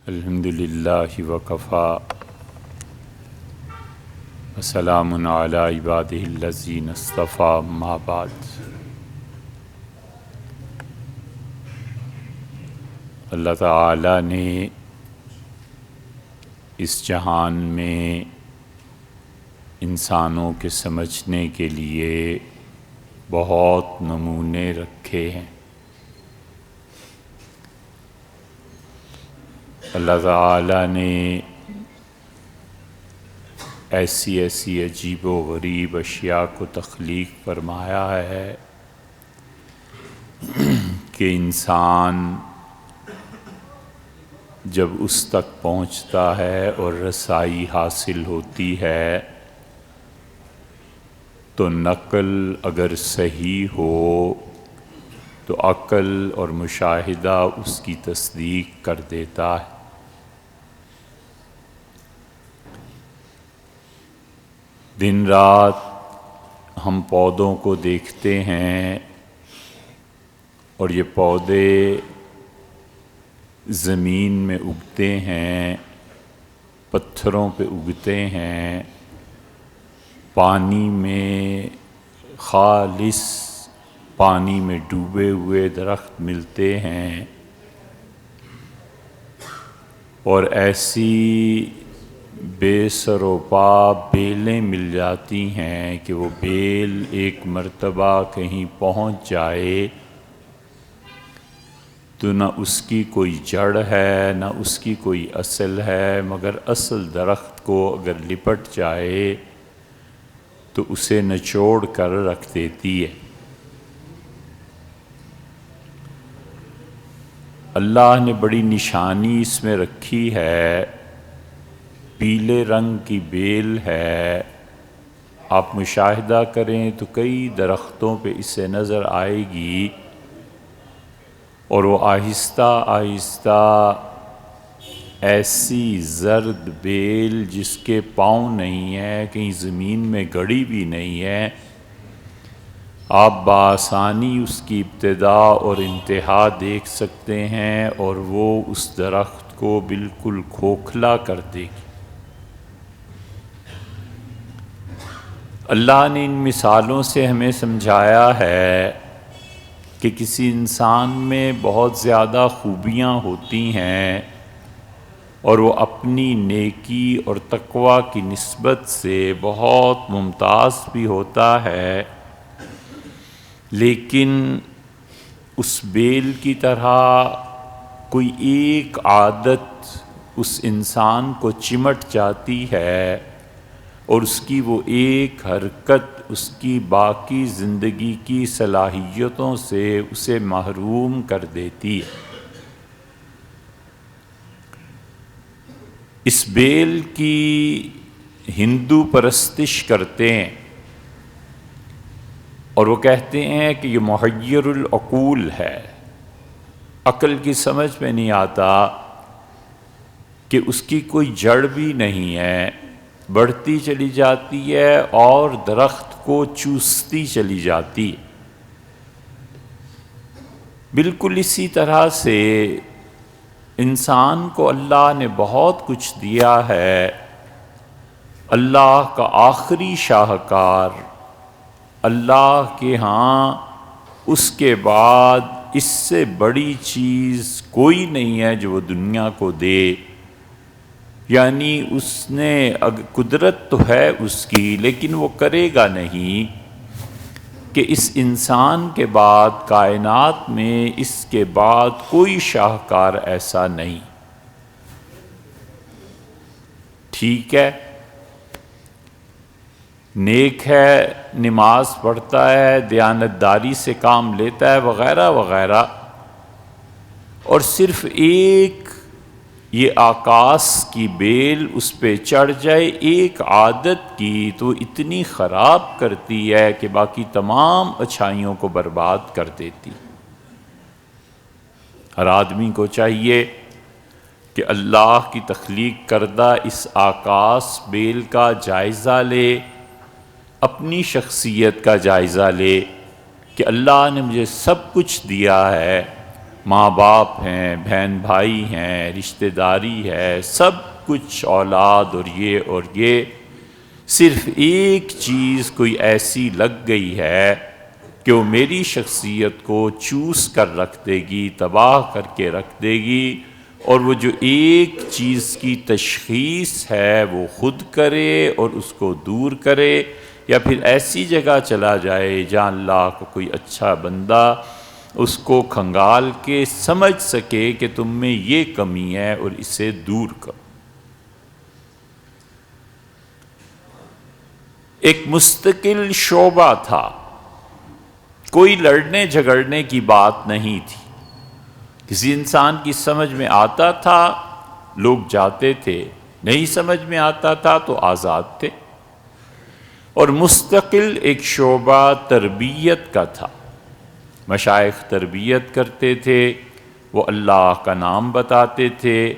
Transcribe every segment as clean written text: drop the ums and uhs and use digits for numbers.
الحمد للہ وکفا وسلام علی عبادہ الذین اصطفیٰ اما بعد۔ اللہ تعالی نے اس جہان میں انسانوں کے سمجھنے کے لیے بہت نمونے رکھے ہیں۔ اللہ تعالی نے ایسی عجیب و غریب اشیاء کو تخلیق فرمایا ہے کہ انسان جب اس تک پہنچتا ہے اور رسائی حاصل ہوتی ہے تو نقل اگر صحیح ہو تو عقل اور مشاہدہ اس کی تصدیق کر دیتا ہے۔ دن رات ہم پودوں کو دیکھتے ہیں اور یہ پودے زمین میں اگتے ہیں، پتھروں پہ اگتے ہیں، پانی میں خالص پانی میں ڈوبے ہوئے درخت ملتے ہیں، اور ایسی بے سر و پا بیلیں مل جاتی ہیں کہ وہ بیل ایک مرتبہ کہیں پہنچ جائے تو نہ اس کی کوئی جڑ ہے نہ اس کی کوئی اصل ہے، مگر اصل درخت کو اگر لپٹ جائے تو اسے نچوڑ کر رکھ دیتی ہے۔ اللہ نے بڑی نشانی اس میں رکھی ہے، پیلے رنگ کی بیل ہے، آپ مشاہدہ کریں تو کئی درختوں پہ اسے نظر آئے گی، اور وہ آہستہ آہستہ ایسی زرد بیل جس کے پاؤں نہیں ہے، کہیں زمین میں گڑی بھی نہیں ہے، آپ بآسانی اس کی ابتدا اور انتہا دیکھ سکتے ہیں، اور وہ اس درخت کو بالکل کھوکھلا کر دے گی۔ اللہ نے ان مثالوں سے ہمیں سمجھایا ہے کہ کسی انسان میں بہت زیادہ خوبیاں ہوتی ہیں اور وہ اپنی نیکی اور تقوی کی نسبت سے بہت ممتاز بھی ہوتا ہے، لیکن اس بیل کی طرح کوئی ایک عادت اس انسان کو چمٹ جاتی ہے اور اس کی وہ ایک حرکت اس کی باقی زندگی کی صلاحیتوں سے اسے محروم کر دیتی ہے۔ اس بیل کی ہندو پرستش کرتے ہیں اور وہ کہتے ہیں کہ یہ محیر العقول ہے، عقل کی سمجھ میں نہیں آتا کہ اس کی کوئی جڑ بھی نہیں ہے، بڑھتی چلی جاتی ہے اور درخت کو چوستی چلی جاتی ہے۔ بالکل اسی طرح سے انسان کو اللہ نے بہت کچھ دیا ہے، اللہ کا آخری شاہکار، اللہ کے ہاں اس کے بعد اس سے بڑی چیز کوئی نہیں ہے جو وہ دنیا کو دے، یعنی اس نے قدرت تو ہے اس کی، لیکن وہ کرے گا نہیں کہ اس انسان کے بعد کائنات میں اس کے بعد کوئی شاہکار ایسا نہیں۔ ٹھیک ہے، نیک ہے، نماز پڑھتا ہے، دیانتداری سے کام لیتا ہے وغیرہ وغیرہ، اور صرف ایک یہ آکاش کی بیل اس پہ چڑھ جائے ایک عادت کی تو اتنی خراب کرتی ہے کہ باقی تمام اچھائیوں کو برباد کر دیتی۔ ہر آدمی کو چاہیے کہ اللہ کی تخلیق کردہ اس آکاش بیل کا جائزہ لے، اپنی شخصیت کا جائزہ لے کہ اللہ نے مجھے سب کچھ دیا ہے، ماں باپ ہیں، بہن بھائی ہیں، رشتہ داری ہے، سب کچھ اولاد اور یہ صرف ایک چیز کوئی ایسی لگ گئی ہے کہ وہ میری شخصیت کو چوس کر رکھ دے گی، تباہ کر کے رکھ دے گی، اور وہ جو ایک چیز کی تشخیص ہے وہ خود کرے اور اس کو دور کرے، یا پھر ایسی جگہ چلا جائے جہاں اللہ کو کوئی اچھا بندہ اس کو کھنگال کے سمجھ سکے کہ تم میں یہ کمی ہے اور اسے دور کرو۔ ایک مستقل شعبہ تھا، کوئی لڑنے جھگڑنے کی بات نہیں تھی، کسی انسان کی سمجھ میں آتا تھا لوگ جاتے تھے، نہیں سمجھ میں آتا تھا تو آزاد تھے، اور مستقل ایک شعبہ تربیت کا تھا۔ مشائخ تربیت کرتے تھے، وہ اللہ کا نام بتاتے تھے،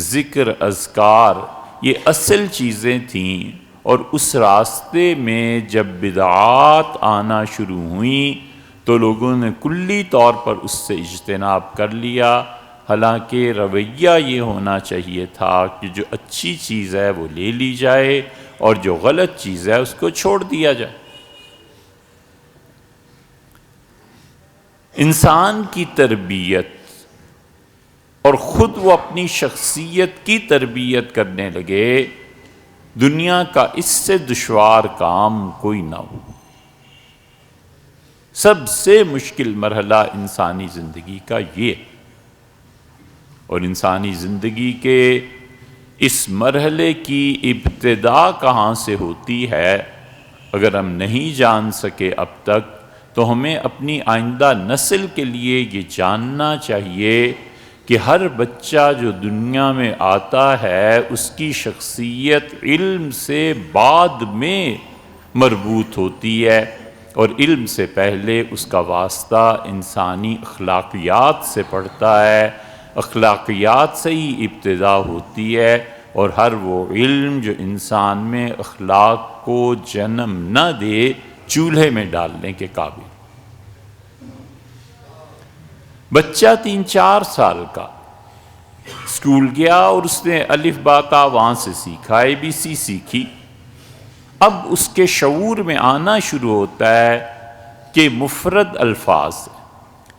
ذکر اذکار یہ اصل چیزیں تھیں، اور اس راستے میں جب بدعات آنا شروع ہوئیں تو لوگوں نے کلی طور پر اس سے اجتناب کر لیا، حالانکہ رویہ یہ ہونا چاہیے تھا کہ جو اچھی چیز ہے وہ لے لی جائے اور جو غلط چیز ہے اس کو چھوڑ دیا جائے۔ انسان کی تربیت اور خود وہ اپنی شخصیت کی تربیت کرنے لگے، دنیا کا اس سے دشوار کام کوئی نہ ہو۔ سب سے مشکل مرحلہ انسانی زندگی کا یہ، اور انسانی زندگی کے اس مرحلے کی ابتدا کہاں سے ہوتی ہے اگر ہم نہیں جان سکے اب تک، تو ہمیں اپنی آئندہ نسل کے لیے یہ جاننا چاہیے کہ ہر بچہ جو دنیا میں آتا ہے اس کی شخصیت علم سے بعد میں مربوط ہوتی ہے، اور علم سے پہلے اس کا واسطہ انسانی اخلاقیات سے پڑتا ہے، اخلاقیات سے ہی ابتدا ہوتی ہے، اور ہر وہ علم جو انسان میں اخلاق کو جنم نہ دے چولہے میں ڈالنے کے قابل۔ بچہ 3-4 سال کا اسکول گیا اور اس نے الف با تا وہاں سے سیکھا، ABC سیکھی، اب اس کے شعور میں آنا شروع ہوتا ہے کہ مفرد الفاظ،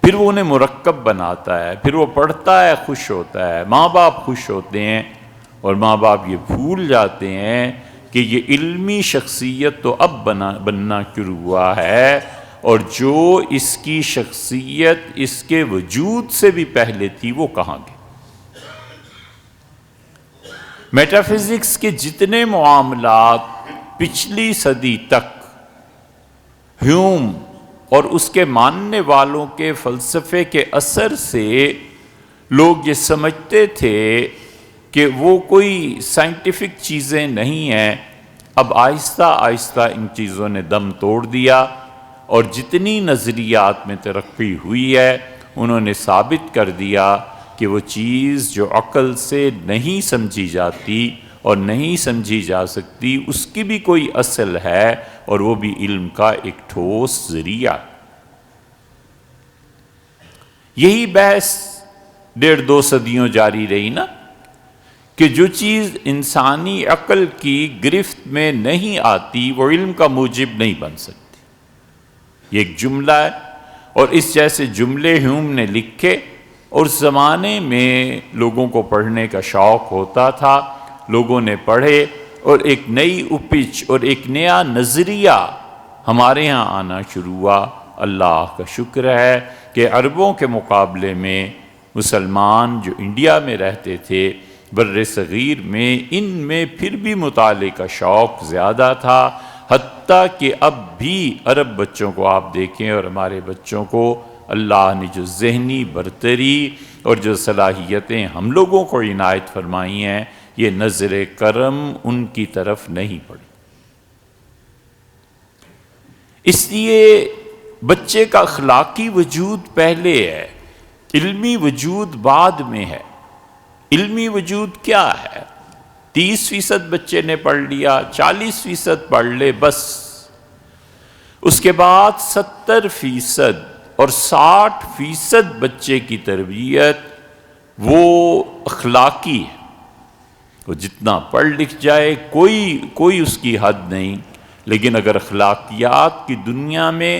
پھر وہ انہیں مرکب بناتا ہے، پھر وہ پڑھتا ہے، خوش ہوتا ہے، ماں باپ خوش ہوتے ہیں، اور ماں باپ یہ بھول جاتے ہیں کہ یہ علمی شخصیت تو اب بننا شروع ہوا ہے، اور جو اس کی شخصیت اس کے وجود سے بھی پہلے تھی وہ کہاں گئی۔ میٹا فزکس کے جتنے معاملات پچھلی صدی تک ہیوم اور اس کے ماننے والوں کے فلسفے کے اثر سے لوگ یہ سمجھتے تھے کہ وہ کوئی سائنٹیفک چیزیں نہیں ہیں، اب آہستہ آہستہ ان چیزوں نے دم توڑ دیا، اور جتنی نظریات میں ترقی ہوئی ہے انہوں نے ثابت کر دیا کہ وہ چیز جو عقل سے نہیں سمجھی جاتی اور نہیں سمجھی جا سکتی اس کی بھی کوئی اصل ہے، اور وہ بھی علم کا ایک ٹھوس ذریعہ۔ یہی بحث 1.5-2 صدیوں جاری رہی نا، کہ جو چیز انسانی عقل کی گرفت میں نہیں آتی وہ علم کا موجب نہیں بن سکتی۔ یہ ایک جملہ ہے، اور اس جیسے جملے ہیوم نے لکھے، اور اس زمانے میں لوگوں کو پڑھنے کا شوق ہوتا تھا، لوگوں نے پڑھے، اور ایک نئی اپج اور ایک نیا نظریہ ہمارے ہاں آنا شروع ہوا۔ اللہ کا شکر ہے کہ عربوں کے مقابلے میں مسلمان جو انڈیا میں رہتے تھے بر صغیر میں، ان میں پھر بھی مطالعے کا شوق زیادہ تھا، حتیٰ کہ اب بھی عرب بچوں کو آپ دیکھیں اور ہمارے بچوں کو اللہ نے جو ذہنی برتری اور جو صلاحیتیں ہم لوگوں کو عنایت فرمائی ہیں، یہ نظر کرم ان کی طرف نہیں پڑی۔ اس لیے بچے کا اخلاقی وجود پہلے ہے، علمی وجود بعد میں ہے۔ علمی وجود کیا ہے؟ 30% بچے نے پڑھ لیا، 40% پڑھ لے بس، اس کے بعد 70% اور 60% بچے کی تربیت وہ اخلاقی ہے۔ وہ جتنا پڑھ لکھ جائے کوئی اس کی حد نہیں، لیکن اگر اخلاقیات کی دنیا میں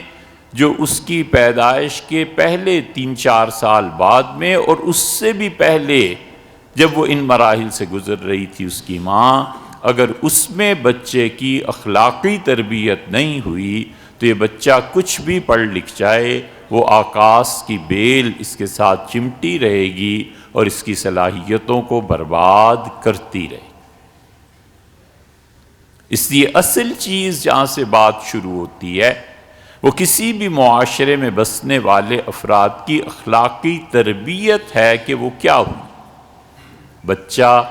جو اس کی پیدائش کے پہلے 3-4 سال بعد میں اور اس سے بھی پہلے جب وہ ان مراحل سے گزر رہی تھی اس کی ماں، اگر اس میں بچے کی اخلاقی تربیت نہیں ہوئی تو یہ بچہ کچھ بھی پڑھ لکھ جائے وہ آکاش کی بیل اس کے ساتھ چمٹی رہے گی اور اس کی صلاحیتوں کو برباد کرتی رہے گی۔ اس لیے اصل چیز جہاں سے بات شروع ہوتی ہے وہ کسی بھی معاشرے میں بسنے والے افراد کی اخلاقی تربیت ہے کہ وہ کیا ہوئی۔ بچہ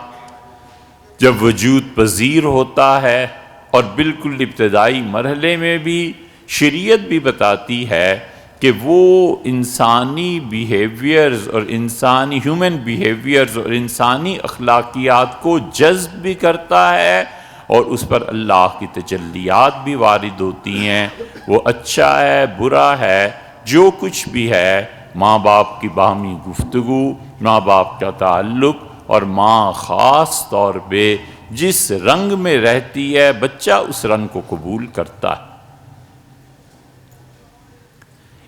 جب وجود پذیر ہوتا ہے اور بالکل ابتدائی مرحلے میں بھی شریعت بھی بتاتی ہے کہ وہ انسانی بیہیویئرز اور انسانی ہیومن بیہیویئرز اور انسانی اخلاقیات کو جذب بھی کرتا ہے اور اس پر اللہ کی تجلیات بھی وارد ہوتی ہیں۔ وہ اچھا ہے، برا ہے، جو کچھ بھی ہے، ماں باپ کی باہمی گفتگو، ماں باپ کا تعلق اور ماں خاص طور پہ جس رنگ میں رہتی ہے بچہ اس رنگ کو قبول کرتا ہے۔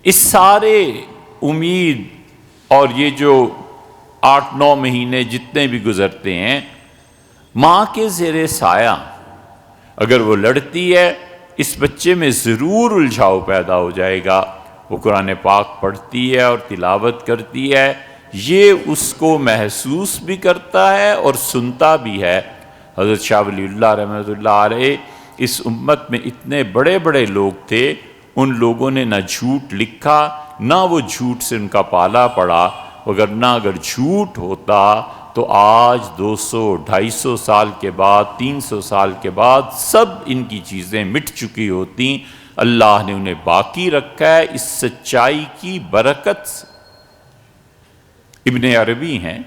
اس سارے امید اور یہ جو 8-9 مہینے جتنے بھی گزرتے ہیں ماں کے زیر سایہ اگر وہ لڑتی ہے اس بچے میں ضرور الجھاؤ پیدا ہو جائے گا۔ وہ قرآن پاک پڑھتی ہے اور تلاوت کرتی ہے، یہ اس کو محسوس بھی کرتا ہے اور سنتا بھی ہے۔ حضرت شاہ ولی اللہ رحمۃ اللہ علیہ اس امت میں اتنے بڑے بڑے لوگ تھے، ان لوگوں نے نہ جھوٹ لکھا نہ وہ جھوٹ سے ان کا پالا پڑا، وگرنہ اگر جھوٹ ہوتا تو آج 200-250 سال کے بعد 300 سال کے بعد سب ان کی چیزیں مٹ چکی ہوتی۔ اللہ نے انہیں باقی رکھا ہے اس سچائی کی برکت سے۔ ابن عربی ہیں،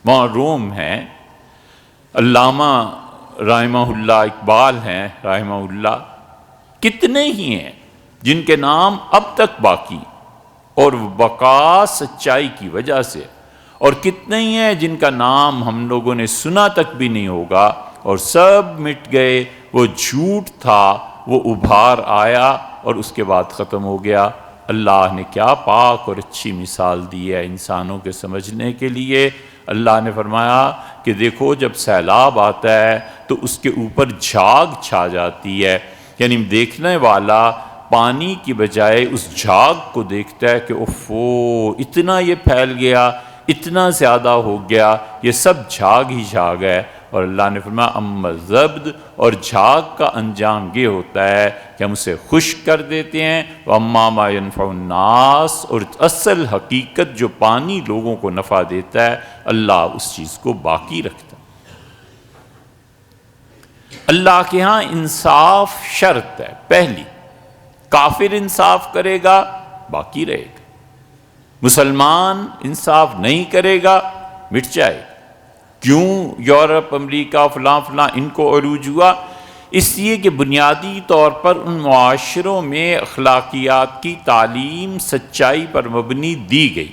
وہاں روم ہیں، علامہ رحمہ اللہ اقبال ہیں رحمہ اللہ، کتنے ہی ہیں جن کے نام اب تک باقی اور بقا سچائی کی وجہ سے، اور کتنے ہی ہیں جن کا نام ہم لوگوں نے سنا تک بھی نہیں ہوگا اور سب مٹ گئے۔ وہ جھوٹ تھا، وہ ابھار آیا اور اس کے بعد ختم ہو گیا۔ اللہ نے کیا پاک اور اچھی مثال دی ہے انسانوں کے سمجھنے کے لیے۔ اللہ نے فرمایا کہ دیکھو جب سیلاب آتا ہے تو اس کے اوپر جھاگ چھا جاتی ہے، یعنی دیکھنے والا پانی کی بجائے اس جھاگ کو دیکھتا ہے کہ اوفو اتنا یہ پھیل گیا، اتنا زیادہ ہو گیا، یہ سب جھاگ ہی جھاگ ہے۔ اور اللہ نے فرمایا اما الزبد، اور جھاگ کا انجام یہ ہوتا ہے کہ ہم اسے خشک کر دیتے ہیں، واما ما ينفع الناس، اور اصل حقیقت جو پانی لوگوں کو نفع دیتا ہے اللہ اس چیز کو باقی رکھتا ہے۔ اللہ کے ہاں انصاف شرط ہے، پہلی کافر انصاف کرے گا باقی رہے گا، مسلمان انصاف نہیں کرے گا مٹ جائے گا۔ کیوں یورپ، امریکہ، فلاں فلاں ان کو عروج ہوا؟ اس لیے کہ بنیادی طور پر ان معاشروں میں اخلاقیات کی تعلیم سچائی پر مبنی دی گئی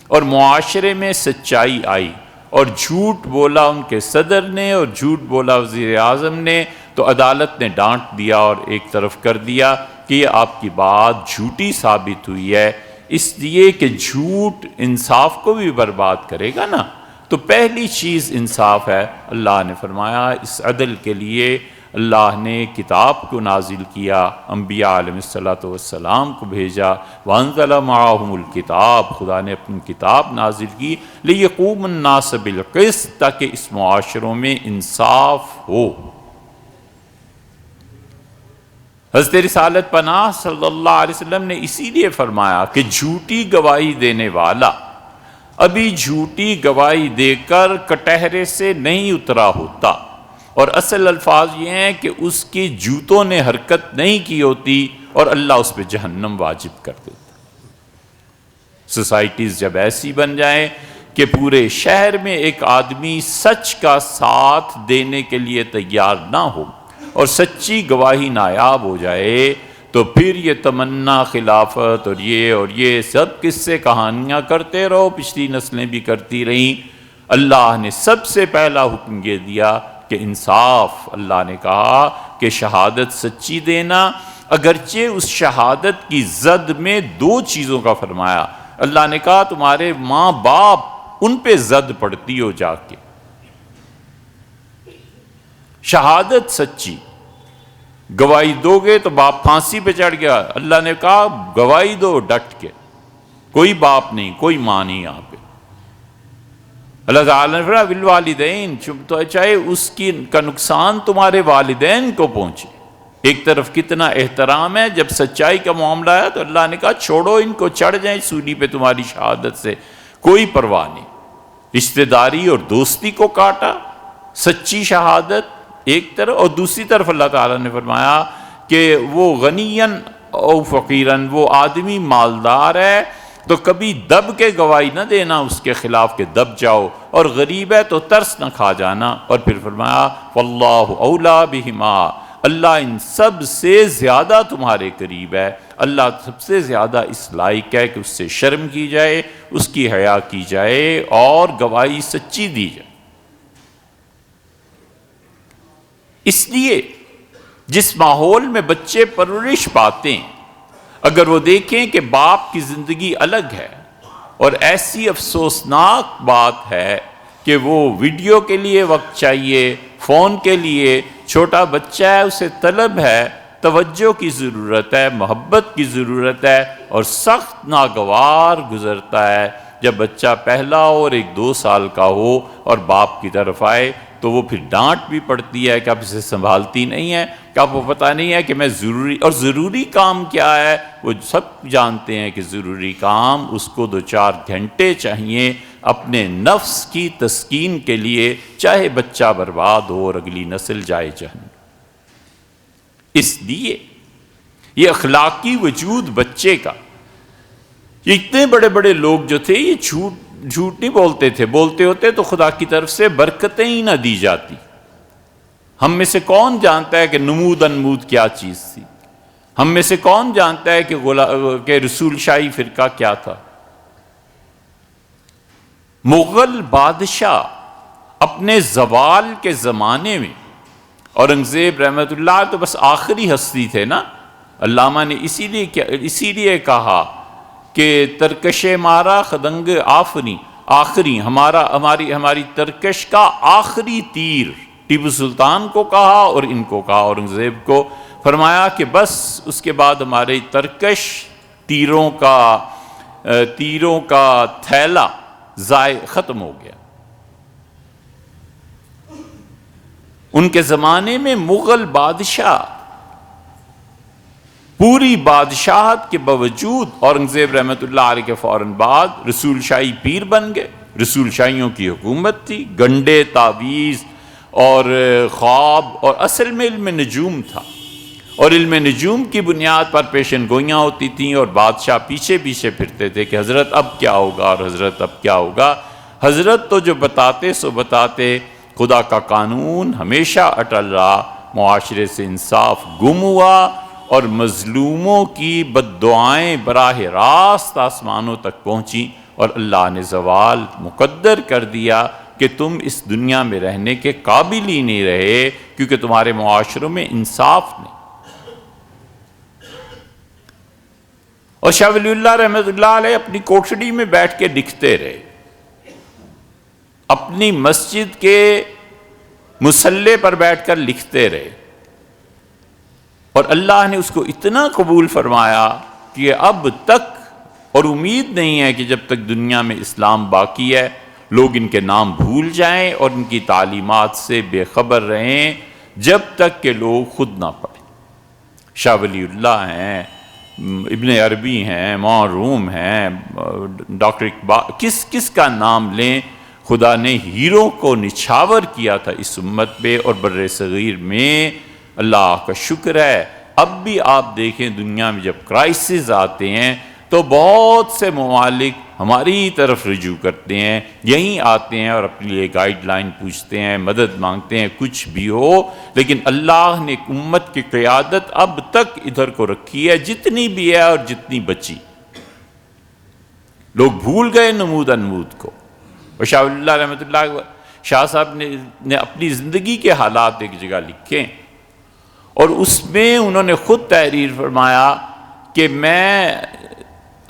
اور معاشرے میں سچائی آئی، اور جھوٹ بولا ان کے صدر نے اور جھوٹ بولا وزیر اعظم نے تو عدالت نے ڈانٹ دیا اور ایک طرف کر دیا کہ یہ آپ کی بات جھوٹی ثابت ہوئی ہے، اس لیے کہ جھوٹ انصاف کو بھی برباد کرے گا نا۔ تو پہلی چیز انصاف ہے۔ اللہ نے فرمایا اس عدل کے لیے اللہ نے کتاب کو نازل کیا، انبیاء علیہ السلام کو بھیجا، وانزل معاہم الکتاب، خدا نے اپنی کتاب نازل کی، لیقوم الناس بالقسط، تاکہ اس معاشروں میں انصاف ہو۔ حضرت رسالت پناہ صلی اللہ علیہ وسلم نے اسی لیے فرمایا کہ جھوٹی گواہی دینے والا ابھی جھوٹی گواہی دے کر کٹہرے سے نہیں اترا ہوتا، اور اصل الفاظ یہ ہیں کہ اس کی جوتوں نے حرکت نہیں کی ہوتی اور اللہ اس پہ جہنم واجب کر دیتا۔ سوسائٹیز جب ایسی بن جائیں کہ پورے شہر میں ایک آدمی سچ کا ساتھ دینے کے لیے تیار نہ ہو اور سچی گواہی نایاب ہو جائے تو پھر یہ تمنا خلافت اور یہ سب قصے کہانیاں کرتے رہو، پچھلی نسلیں بھی کرتی رہیں۔ اللہ نے سب سے پہلا حکم یہ دیا کہ انصاف۔ اللہ نے کہا کہ شہادت سچی دینا، اگرچہ اس شہادت کی زد میں دو چیزوں کا فرمایا۔ اللہ نے کہا تمہارے ماں باپ ان پہ زد پڑتی ہو جا کے، شہادت سچی، گواہی دو گے تو باپ پھانسی پہ چڑھ گیا، اللہ نے کہا گواہی دو ڈٹ کے، کوئی باپ نہیں، کوئی ماں نہیں یہاں پہ۔ اللہ تعالیٰ نے فرمایا بالوالدین، تو چاہے اس کی کا نقصان تمہارے والدین کو پہنچے۔ ایک طرف کتنا احترام ہے، جب سچائی کا معاملہ ہے تو اللہ نے کہا چھوڑو ان کو، چڑھ جائیں سولی پہ تمہاری شہادت سے، کوئی پرواہ نہیں۔ رشتہ داری اور دوستی کو کاٹا، سچی شہادت ایک طرف، اور دوسری طرف اللہ تعالیٰ نے فرمایا کہ وہ غنیًا او فقیراً، وہ آدمی مالدار ہے تو کبھی دب کے گواہی نہ دینا اس کے خلاف کہ دب جاؤ، اور غریب ہے تو ترس نہ کھا جانا۔ اور پھر فرمایا واللہ اولیٰ بہما، اللہ ان سب سے زیادہ تمہارے قریب ہے، اللہ سب سے زیادہ اس لائق ہے کہ اس سے شرم کی جائے، اس کی حیا کی جائے اور گواہی سچی دی جائے۔ اس لیے جس ماحول میں بچے پرورش پاتے ہیں، اگر وہ دیکھیں کہ باپ کی زندگی الگ ہے، اور ایسی افسوسناک بات ہے کہ وہ ویڈیو کے لیے وقت چاہیے، فون کے لیے، چھوٹا بچہ ہے اسے طلب ہے، توجہ کی ضرورت ہے، محبت کی ضرورت ہے، اور سخت ناگوار گزرتا ہے جب بچہ پہلا اور 1-2 سال کا ہو اور باپ کی طرف آئے تو وہ پھر ڈانٹ بھی پڑتی ہے کہ آپ اسے سنبھالتی نہیں ہے، کہ آپ کو پتہ نہیں ہے کہ میں ضروری کام کیا ہے۔ وہ سب جانتے ہیں کہ ضروری کام اس کو 2-4 گھنٹے چاہیے اپنے نفس کی تسکین کے لیے، چاہے بچہ برباد ہو اور اگلی نسل جائے جہنم۔ اس لیے یہ اخلاقی وجود بچے کا، یہ اتنے بڑے بڑے لوگ جو تھے یہ جھوٹ نہیں بولتے تھے، بولتے ہوتے تو خدا کی طرف سے برکتیں ہی نہ دی جاتی۔ ہم میں سے کون جانتا ہے کہ نمود انمود کیا چیز تھی؟ ہم میں سے کون جانتا ہے کہ رسول شاہی فرقہ کیا تھا؟ مغل بادشاہ اپنے زوال کے زمانے میں، اورنگزیب رحمت اللہ تو بس آخری ہستی تھے نا، علامہ نے اسی لیے کہا کہ ترکش مارا خدنگ آخری ہماری ترکش کا آخری تیر، ٹیپو سلطان کو کہا اور ان کو کہا، اورنگزیب کو فرمایا کہ بس اس کے بعد ہمارے ترکش تیروں کا تھیلا ختم ہو گیا۔ ان کے زمانے میں مغل بادشاہ پوری بادشاہت کے باوجود اورنگزیب رحمت اللہ علیہ کے فوراً بعد رسول شاہی پیر بن گئے، رسول شاہیوں کی حکومت تھی، گنڈے، تعویذ اور خواب، اور اصل میں علم نجوم تھا، اور علم نجوم کی بنیاد پر پیشن گوئیاں ہوتی تھیں، اور بادشاہ پیچھے پیچھے پھرتے تھے کہ حضرت اب کیا ہوگا، اور حضرت اب کیا ہوگا۔ حضرت تو جو بتاتے سو بتاتے، خدا کا قانون ہمیشہ اٹل رہا، معاشرے سے انصاف گم ہوا، اور مظلوموں کی بد دعائیں براہ راست آسمانوں تک پہنچیں، اور اللہ نے زوال مقدر کر دیا کہ تم اس دنیا میں رہنے کے قابل ہی نہیں رہے، کیونکہ تمہارے معاشروں میں انصاف نہیں۔ اور شاہ ولی اللہ رحمۃ اللہ علیہ اپنی کوٹھڑی میں بیٹھ کے لکھتے رہے، اپنی مسجد کے مصلے پر بیٹھ کر لکھتے رہے، اور اللہ نے اس کو اتنا قبول فرمایا کہ اب تک، اور امید نہیں ہے کہ جب تک دنیا میں اسلام باقی ہے لوگ ان کے نام بھول جائیں اور ان کی تعلیمات سے بے خبر رہیں، جب تک کہ لوگ خود نہ پڑھیں۔ شاہ ولی اللہ ہیں، ابن عربی ہیں، مولانا روم ہیں، ڈاکٹر اقبال، کس کا نام لیں، خدا نے ہیروں کو نچھاور کیا تھا اس امت پہ اور بر صغیر میں۔ اللہ کا شکر ہے اب بھی آپ دیکھیں دنیا میں جب کرائسس آتے ہیں تو بہت سے ممالک ہماری طرف رجوع کرتے ہیں، یہیں آتے ہیں اور اپنے لیے گائیڈ لائن پوچھتے ہیں، مدد مانگتے ہیں، کچھ بھی ہو، لیکن اللہ نے امت کی قیادت اب تک ادھر کو رکھی ہے، جتنی بھی ہے اور جتنی بچی۔ لوگ بھول گئے نمود انمود کو۔ اور شاہ اللہ رحمۃ اللہ شاہ صاحب نے اپنی زندگی کے حالات ایک جگہ لکھے، اور اس میں انہوں نے خود تحریر فرمایا کہ میں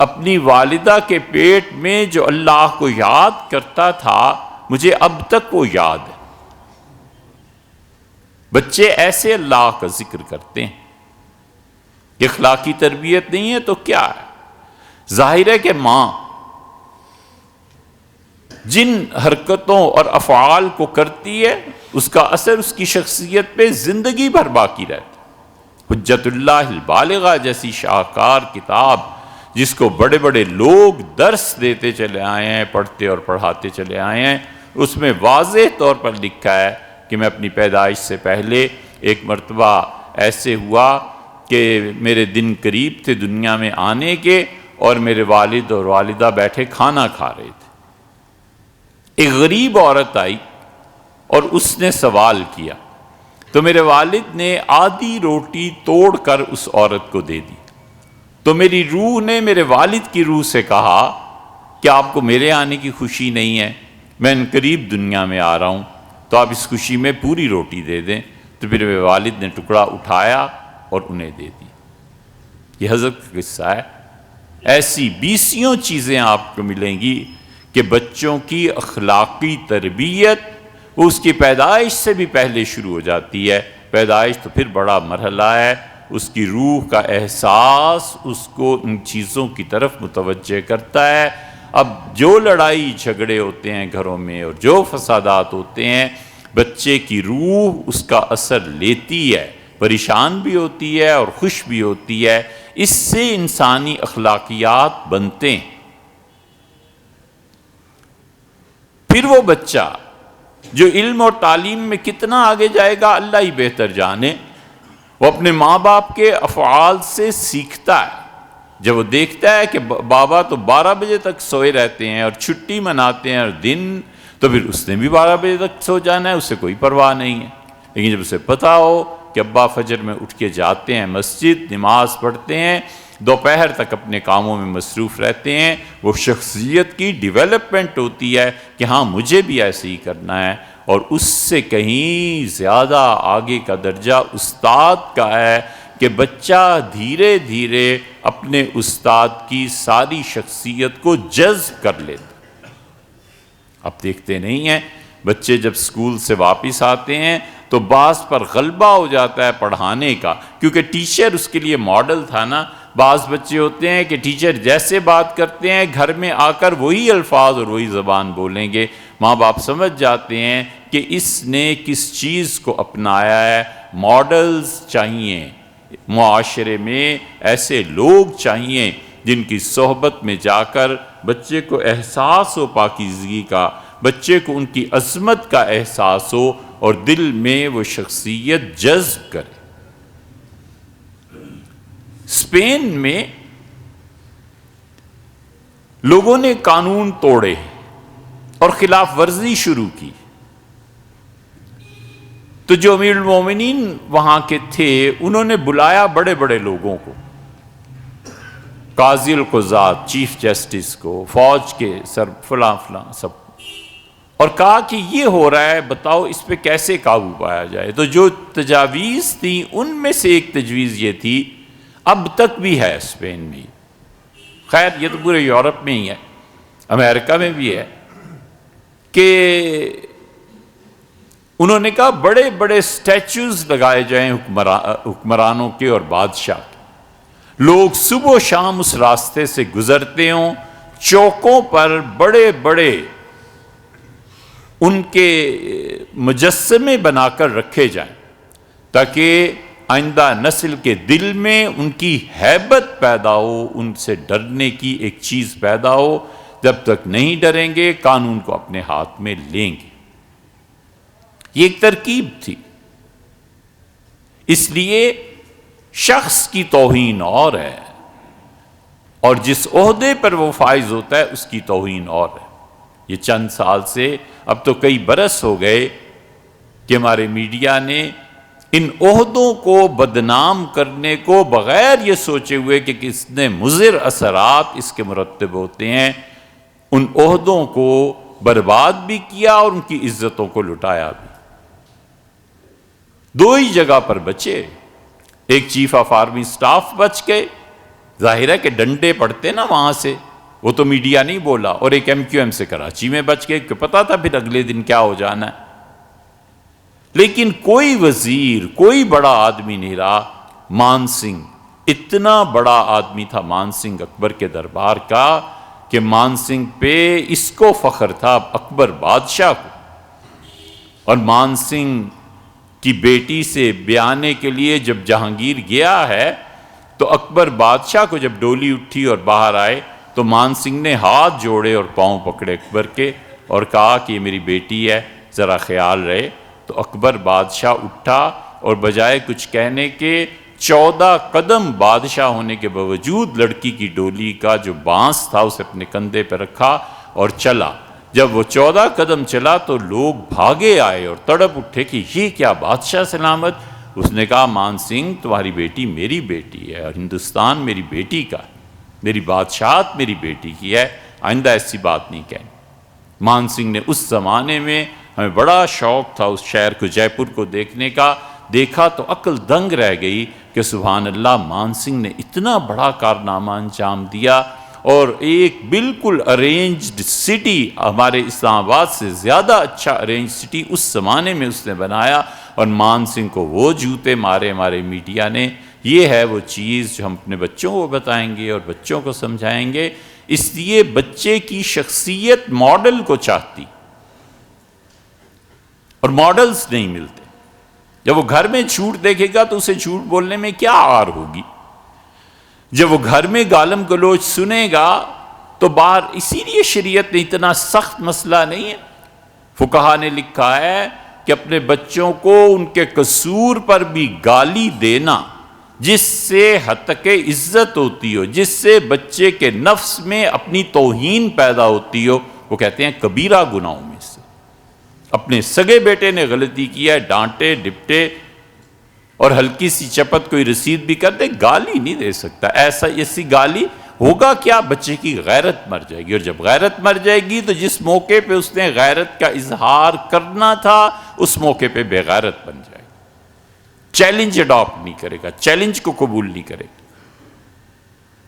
اپنی والدہ کے پیٹ میں جو اللہ کو یاد کرتا تھا، مجھے اب تک وہ یاد ہے۔ بچے ایسے اللہ کا ذکر کرتے ہیں۔ اخلاقی تربیت نہیں ہے تو کیا ہے؟ ظاہر ہے کہ ماں جن حرکتوں اور افعال کو کرتی ہے، اس کا اثر اس کی شخصیت پہ زندگی بھر باقی رہتا ہے۔ حجت اللہ البالغہ جیسی شاہکار کتاب، جس کو بڑے بڑے لوگ درس دیتے چلے آئے ہیں، پڑھتے اور پڑھاتے چلے آئے ہیں، اس میں واضح طور پر لکھا ہے کہ میں اپنی پیدائش سے پہلے ایک مرتبہ ایسے ہوا کہ میرے دن قریب تھے دنیا میں آنے کے، اور میرے والد اور والدہ بیٹھے کھانا کھا رہے تھے۔ ایک غریب عورت آئی اور اس نے سوال کیا، تو میرے والد نے آدھی روٹی توڑ کر اس عورت کو دے دی۔ تو میری روح نے میرے والد کی روح سے کہا کہ آپ کو میرے آنے کی خوشی نہیں ہے، میں ان قریب دنیا میں آ رہا ہوں، تو آپ اس خوشی میں پوری روٹی دے دیں۔ تو پھر میرے والد نے ٹکڑا اٹھایا اور انہیں دے دی۔ یہ حضرت کا قصہ ہے۔ ایسی بیسیوں چیزیں آپ کو ملیں گی کہ بچوں کی اخلاقی تربیت اس کی پیدائش سے بھی پہلے شروع ہو جاتی ہے۔ پیدائش تو پھر بڑا مرحلہ ہے، اس کی روح کا احساس اس کو ان چیزوں کی طرف متوجہ کرتا ہے۔ اب جو لڑائی جھگڑے ہوتے ہیں گھروں میں اور جو فسادات ہوتے ہیں، بچے کی روح اس کا اثر لیتی ہے، پریشان بھی ہوتی ہے اور خوش بھی ہوتی ہے۔ اس سے انسانی اخلاقیات بنتے ہیں۔ پھر وہ بچہ جو علم اور تعلیم میں کتنا آگے جائے گا اللہ ہی بہتر جانے، وہ اپنے ماں باپ کے افعال سے سیکھتا ہے۔ جب وہ دیکھتا ہے کہ بابا تو 12 بجے تک سوئے رہتے ہیں اور چھٹی مناتے ہیں اور دن، تو پھر اس نے بھی 12 بجے تک سو جانا ہے، اسے کوئی پرواہ نہیں ہے۔ لیکن جب اسے پتا ہو کہ ابا فجر میں اٹھ کے جاتے ہیں مسجد، نماز پڑھتے ہیں، دوپہر تک اپنے کاموں میں مصروف رہتے ہیں، وہ شخصیت کی ڈیولپمنٹ ہوتی ہے کہ ہاں مجھے بھی ایسے ہی کرنا ہے۔ اور اس سے کہیں زیادہ آگے کا درجہ استاد کا ہے کہ بچہ دھیرے دھیرے اپنے استاد کی ساری شخصیت کو جذب کر لیتا۔ اب دیکھتے نہیں ہیں بچے جب اسکول سے واپس آتے ہیں تو بعض پر غلبہ ہو جاتا ہے پڑھانے کا، کیونکہ ٹیچر اس کے لیے ماڈل تھا نا۔ بعض بچے ہوتے ہیں کہ ٹیچر جیسے بات کرتے ہیں گھر میں آ کر وہی الفاظ اور وہی زبان بولیں گے۔ ماں باپ سمجھ جاتے ہیں کہ اس نے کس چیز کو اپنایا ہے۔ ماڈلز چاہیے، معاشرے میں ایسے لوگ چاہیے جن کی صحبت میں جا کر بچے کو احساس ہو پاکیزگی کا، بچے کو ان کی عظمت کا احساس ہو اور دل میں وہ شخصیت جذب کرے۔ اسپین میں لوگوں نے قانون توڑے اور خلاف ورزی شروع کی، تو جو امیر المومنین وہاں کے تھے انہوں نے بلایا بڑے بڑے لوگوں کو، قاضی القضات، چیف جسٹس کو، فوج کے سر فلاں فلاں سب، اور کہا کہ یہ ہو رہا ہے، بتاؤ اس پہ کیسے قابو پایا جائے۔ تو جو تجاویز تھیں ان میں سے ایک تجویز یہ تھی، اب تک بھی ہے اسپین میں، خیر یہ تو پورے یورپ میں ہی ہے، امریکہ میں بھی ہے، کہ انہوں نے کہا بڑے بڑے سٹیچوز لگائے جائیں حکمرانوں کے اور بادشاہ کے، لوگ صبح و شام اس راستے سے گزرتے ہوں، چوکوں پر بڑے بڑے ان کے مجسمے بنا کر رکھے جائیں، تاکہ آئندہ نسل کے دل میں ان کی ہیبت پیدا ہو، ان سے ڈرنے کی ایک چیز پیدا ہو۔ جب تک نہیں ڈریں گے قانون کو اپنے ہاتھ میں لیں گے۔ یہ ایک ترکیب تھی۔ اس لیے شخص کی توہین اور ہے، اور جس عہدے پر وہ فائز ہوتا ہے اس کی توہین اور ہے۔ یہ چند سال سے، اب تو کئی برس ہو گئے کہ ہمارے میڈیا نے ان عہدوں کو بدنام کرنے کو بغیر یہ سوچے ہوئے کہ کتنے مضر اثرات اس کے مرتب ہوتے ہیں، ان عہدوں کو برباد بھی کیا اور ان کی عزتوں کو لٹایا بھی۔ دو ہی جگہ پر بچے، ایک چیف آف آرمی سٹاف بچ گئے، ظاہر ہے کہ ڈنڈے پڑتے نا وہاں سے، وہ تو میڈیا نہیں بولا، اور ایک ایم کیو ایم سے کراچی میں بچ گئے کہ پتا تھا پھر اگلے دن کیا ہو جانا ہے۔ لیکن کوئی وزیر، کوئی بڑا آدمی نہیں رہا۔ مان سنگھ اتنا بڑا آدمی تھا، مان سنگھ اکبر کے دربار کا، کہ مان سنگھ پہ اس کو فخر تھا اکبر بادشاہ کو، اور مان سنگھ کی بیٹی سے بیانے کے لیے جب جہانگیر گیا ہے تو اکبر بادشاہ کو جب ڈولی اٹھی اور باہر آئے تو مان سنگھ نے ہاتھ جوڑے اور پاؤں پکڑے اکبر کے اور کہا کہ یہ میری بیٹی ہے، ذرا خیال رہے۔ تو اکبر بادشاہ اٹھا اور بجائے کچھ کہنے کے 14 قدم بادشاہ ہونے کے باوجود لڑکی کی ڈولی کا جو بانس تھا اسے اپنے کندھے پہ رکھا اور چلا۔ جب وہ 14 قدم چلا تو لوگ بھاگے آئے اور تڑپ اٹھے کہ یہ کیا بادشاہ سلامت۔ اس نے کہا مان سنگھ تمہاری بیٹی میری بیٹی ہے اور ہندوستان میری بیٹی کا ہے، میری بادشاہت میری بیٹی کی ہے، آئندہ ایسی بات نہیں کہیں۔ مان سنگھ نے اس زمانے میں، ہمیں بڑا شوق تھا اس شہر کو، جے پور کو دیکھنے کا، دیکھا تو عقل دنگ رہ گئی کہ سبحان اللہ، مان سنگھ نے اتنا بڑا کارنامہ انجام دیا، اور ایک بالکل ارینجڈ سٹی، ہمارے اسلام آباد سے زیادہ اچھا ارینج سٹی اس زمانے میں اس نے بنایا، اور مان سنگھ کو وہ جوتے مارے ہمارے میڈیا نے۔ یہ ہے وہ چیز جو ہم اپنے بچوں کو بتائیں گے اور بچوں کو سمجھائیں گے۔ اس لیے بچے کی شخصیت ماڈل کو چاہتی، اور ماڈلز نہیں ملتے۔ جب وہ گھر میں جھوٹ دیکھے گا تو اسے جھوٹ بولنے میں کیا آر ہوگی؟ جب وہ گھر میں گالم گلوچ سنے گا تو باہر، اسی لیے شریعت نے اتنا سخت مسئلہ نہیں ہے۔ فقہا نے لکھا ہے کہ اپنے بچوں کو ان کے قصور پر بھی گالی دینا جس سے حتک عزت ہوتی ہو، جس سے بچے کے نفس میں اپنی توہین پیدا ہوتی ہو، وہ کہتے ہیں کبیرہ گناہوں میں سے۔ اپنے سگے بیٹے نے غلطی کیا ہے، ڈانٹے ڈپٹے اور ہلکی سی چپت کوئی رسید بھی کر دے، گالی نہیں دے سکتا۔ ایسی گالی ہوگا کیا؟ بچے کی غیرت مر جائے گی، اور جب غیرت مر جائے گی تو جس موقع پہ اس نے غیرت کا اظہار کرنا تھا اس موقع پہ بے غیرت بن جائے گا، چیلنج اڈاپٹ نہیں کرے گا، چیلنج کو قبول نہیں کرے گا۔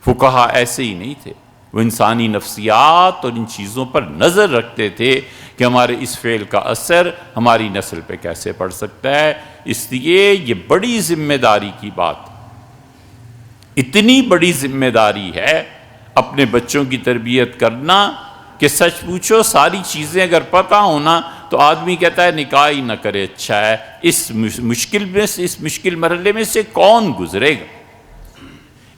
فقہا ایسے ہی نہیں تھے، وہ انسانی نفسیات اور ان چیزوں پر نظر رکھتے تھے کہ ہمارے اس فعل کا اثر ہماری نسل پہ کیسے پڑ سکتا ہے۔ اس لیے یہ بڑی ذمہ داری کی بات، اتنی بڑی ذمہ داری ہے اپنے بچوں کی تربیت کرنا کہ سچ پوچھو ساری چیزیں اگر پتہ ہونا تو آدمی کہتا ہے نکاح ہی نہ کرے، اچھا ہے، اس مشکل مرحلے میں سے کون گزرے گا؟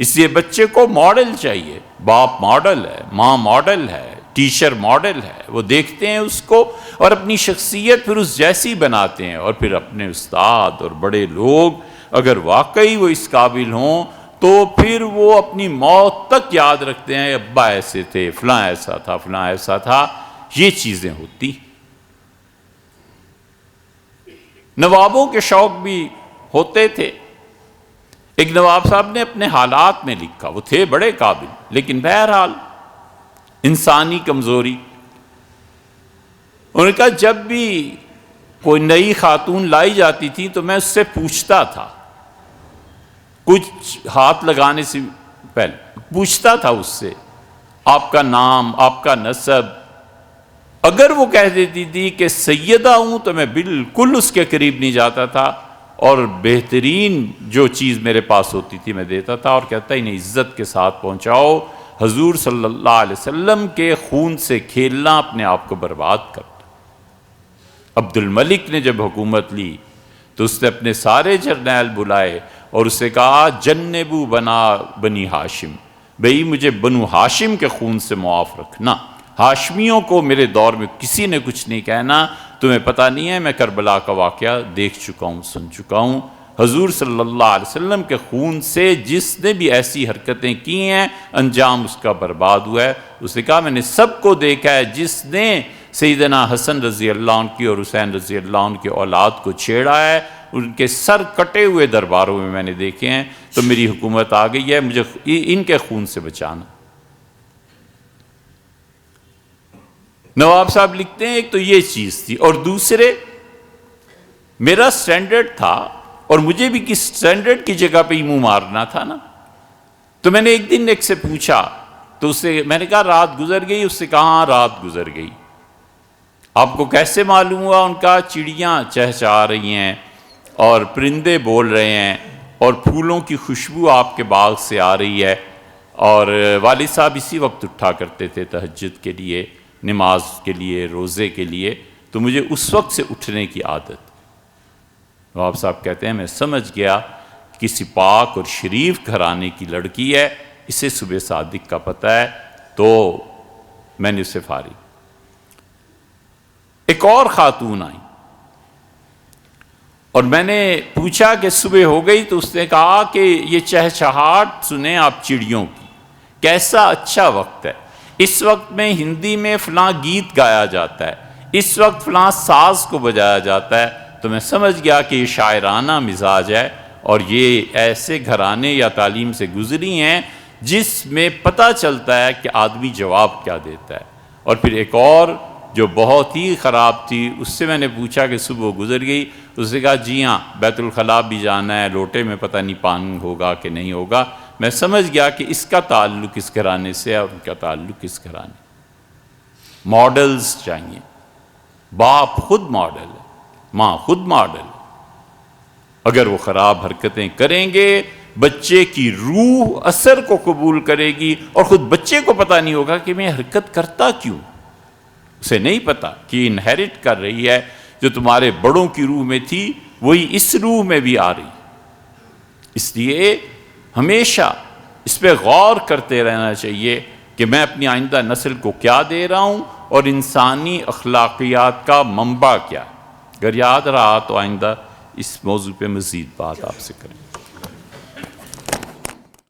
اس لیے بچے کو ماڈل چاہیے، باپ ماڈل ہے، ماں ماڈل ہے، ٹیچر ماڈل ہے، وہ دیکھتے ہیں اس کو اور اپنی شخصیت پھر اس جیسی بناتے ہیں۔ اور پھر اپنے استاد اور بڑے لوگ اگر واقعی وہ اس قابل ہوں تو پھر وہ اپنی موت تک یاد رکھتے ہیں ابا ایسے تھے، فلاں ایسا تھا، فلاں ایسا تھا۔ یہ چیزیں ہوتی۔ نوابوں کے شوق بھی ہوتے تھے۔ ایک نواب صاحب نے اپنے حالات میں لکھا، وہ تھے بڑے قابل لیکن بہرحال انسانی کمزوری۔ انہوں نے کہا جب بھی کوئی نئی خاتون لائی جاتی تھی تو میں اس سے پوچھتا تھا، کچھ ہاتھ لگانے سے پہلے پوچھتا تھا اس سے آپ کا نام، آپ کا نسب۔ اگر وہ کہہ دیتی تھی کہ سیدہ ہوں تو میں بالکل اس کے قریب نہیں جاتا تھا، اور بہترین جو چیز میرے پاس ہوتی تھی میں دیتا تھا، اور کہتا انہیں عزت کے ساتھ پہنچاؤ، حضور صلی اللہ علیہ وسلم کے خون سے کھیلنا اپنے آپ کو برباد کرتا۔ عبد الملک نے جب حکومت لی تو اس نے اپنے سارے جرنیل بلائے اور اسے کہا جنبو بنی ہاشم، بھئی مجھے بنو ہاشم کے خون سے معاف رکھنا، ہاشمیوں کو میرے دور میں کسی نے کچھ نہیں کہنا۔ تمہیں پتہ نہیں ہے میں کربلا کا واقعہ دیکھ چکا ہوں، سن چکا ہوں، حضور صلی اللہ علیہ وسلم کے خون سے جس نے بھی ایسی حرکتیں کی ہیں انجام اس کا برباد ہوا ہے۔ اس نے کہا میں نے سب کو دیکھا ہے، جس نے سیدنا حسن رضی اللہ عنہ کی اور حسین رضی اللہ عنہ کی اولاد کو چھیڑا ہے، ان کے سر کٹے ہوئے درباروں میں نے دیکھے ہیں، تو میری حکومت آ گئی ہے، مجھے ان کے خون سے بچانا۔ نواب صاحب لکھتے ہیں ایک تو یہ چیز تھی، اور دوسرے میرا سٹینڈرڈ تھا، اور مجھے بھی کس سٹینڈرڈ کی جگہ پہ ہی منہ مارنا تھا نا۔ تو میں نے ایک دن ایک سے پوچھا، تو اس سے میں نے کہا رات گزر گئی؟ اس سے کہا ہاں رات گزر گئی۔ آپ کو کیسے معلوم ہوا؟ ان کا چڑیاں چہچہا رہی ہیں اور پرندے بول رہے ہیں اور پھولوں کی خوشبو آپ کے باغ سے آ رہی ہے، اور والد صاحب اسی وقت اٹھا کرتے تھے تہجد کے لیے، نماز کے لیے، روزے کے لیے، تو مجھے اس وقت سے اٹھنے کی عادت۔ نواب صاحب کہتے ہیں میں سمجھ گیا کسی پاک اور شریف گھرانے کی لڑکی ہے، اسے صبح صادق کا پتہ ہے، تو میں نے اسے فارغ۔ ایک اور خاتون آئی اور میں نے پوچھا کہ صبح ہو گئی؟ تو اس نے کہا کہ یہ چہچہاٹ سنیں آپ چڑیوں کی، کیسا اچھا وقت ہے، اس وقت میں ہندی میں فلاں گیت گایا جاتا ہے، اس وقت فلاں ساز کو بجایا جاتا ہے۔ تو میں سمجھ گیا کہ یہ شاعرانہ مزاج ہے، اور یہ ایسے گھرانے یا تعلیم سے گزری ہیں جس میں پتہ چلتا ہے کہ آدمی جواب کیا دیتا ہے۔ اور پھر ایک اور جو بہت ہی خراب تھی، اس سے میں نے پوچھا کہ صبح گزر گئی؟ اس نے کہا جی ہاں بیت الخلاء بھی جانا ہے، لوٹے میں پتہ نہیں پانی ہوگا کہ نہیں ہوگا۔ میں سمجھ گیا کہ اس کا تعلق اس گھرانے سے ہے اور ان کا تعلق اس گھرانے۔ ماڈلز چاہیے، باپ خود ماڈل ہے، ماں خود ماڈل ہے۔ اگر وہ خراب حرکتیں کریں گے، بچے کی روح اثر کو قبول کرے گی، اور خود بچے کو پتہ نہیں ہوگا کہ میں حرکت کرتا کیوں، اسے نہیں پتا کہ انہیرٹ کر رہی ہے جو تمہارے بڑوں کی روح میں تھی وہی اس روح میں بھی آ رہی۔ اس لیے ہمیشہ اس پہ غور کرتے رہنا چاہیے کہ میں اپنی آئندہ نسل کو کیا دے رہا ہوں، اور انسانی اخلاقیات کا منبع کیا ہے۔ اگر یاد رہا تو آئندہ اس موضوع پہ مزید بات آپ سے کریں۔